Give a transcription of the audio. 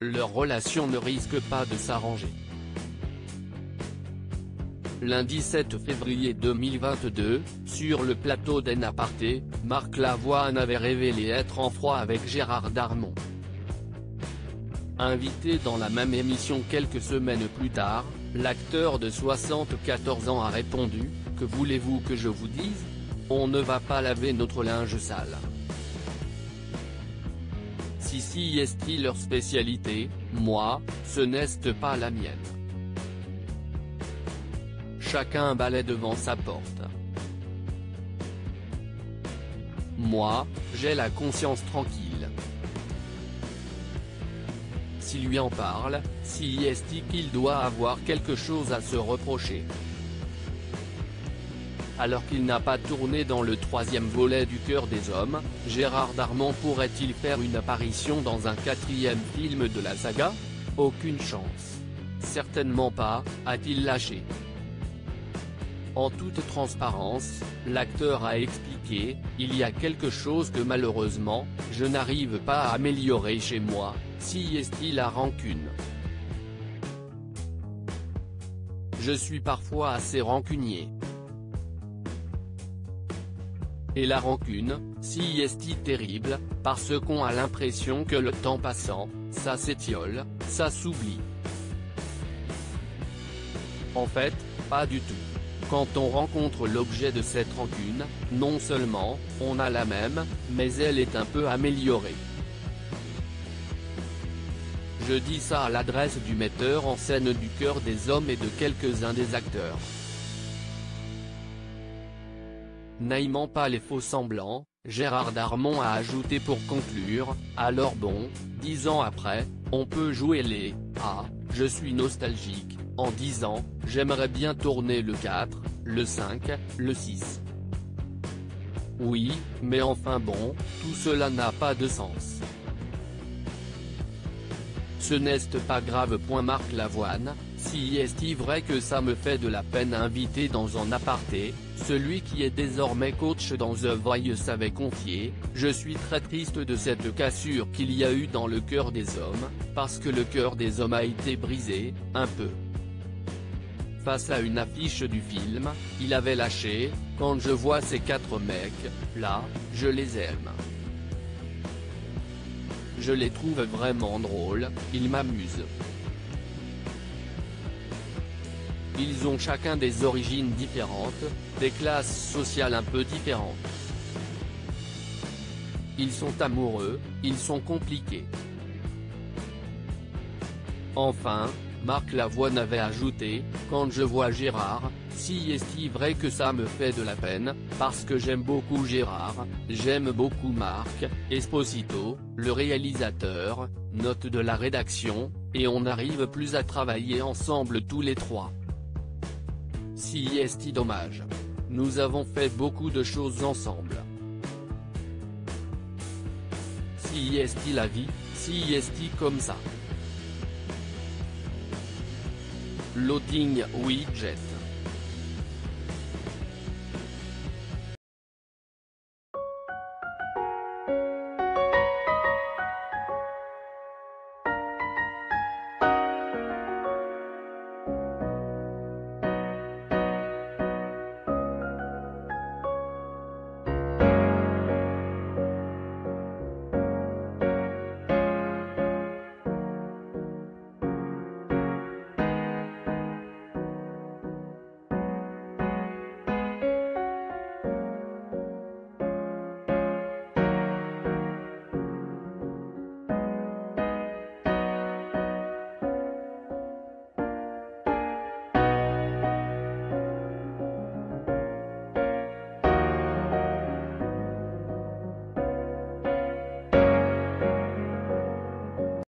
leur relation ne risque pas de s'arranger. Lundi 7 février 2022, sur le plateau d'En Aparté, Marc Lavoine avait révélé être en froid avec Gérard Darmon. Invité dans la même émission quelques semaines plus tard, l'acteur de 74 ans a répondu « Que voulez-vous que je vous dise ? On ne va pas laver notre linge sale. Si est leur spécialité, moi, ce n'est pas la mienne. Chacun balaie devant sa porte. Moi, j'ai la conscience tranquille. Si lui en parle, si est qu'il doit avoir quelque chose à se reprocher. Alors qu'il n'a pas tourné dans le 3e volet du Cœur des Hommes, Gérard Darmon pourrait-il faire une apparition dans un 4e film de la saga ? Aucune chance. Certainement pas, a-t-il lâché. En toute transparence, l'acteur a expliqué « Il y a quelque chose que malheureusement, je n'arrive pas à améliorer chez moi, si est la rancune. Je suis parfois assez rancunier. Et la rancune, si est terrible, parce qu'on a l'impression que le temps passant, ça s'étiole, ça s'oublie. En fait, pas du tout. Quand on rencontre l'objet de cette rancune, non seulement, on a la même, mais elle est un peu améliorée. Je dis ça à l'adresse du metteur en scène du Cœur des Hommes et de quelques-uns des acteurs. N'aimant pas les faux-semblants, Gérard Darmon a ajouté pour conclure, alors bon, 10 ans après, on peut jouer les « Ah, je suis nostalgique », en disant « J'aimerais bien tourner le 4, le 5, le 6 ». Oui, mais enfin bon, tout cela n'a pas de sens. Ce n'est pas grave. Marc Lavoine, si est vrai que ça me fait de la peine invité dans un aparté, celui qui est désormais coach dans The Voice avait confié « Je suis très triste de cette cassure qu'il y a eu dans le Cœur des Hommes, parce que le cœur des hommes a été brisé, un peu. » Face à une affiche du film, il avait lâché « Quand je vois ces 4 mecs, là, je les aime. Je les trouve vraiment drôles, ils m'amusent. Ils ont chacun des origines différentes, des classes sociales un peu différentes. Ils sont amoureux, ils sont compliqués. » Enfin, Marc Lavoine avait ajouté « Quand je vois Gérard, si est vrai que ça me fait de la peine, parce que j'aime beaucoup Gérard, j'aime beaucoup Marc Esposito, le réalisateur, note de la rédaction, et on n'arrive plus à travailler ensemble tous les 3. Si est dommage. Nous avons fait beaucoup de choses ensemble. Si est la vie, si est comme ça. Loading widget.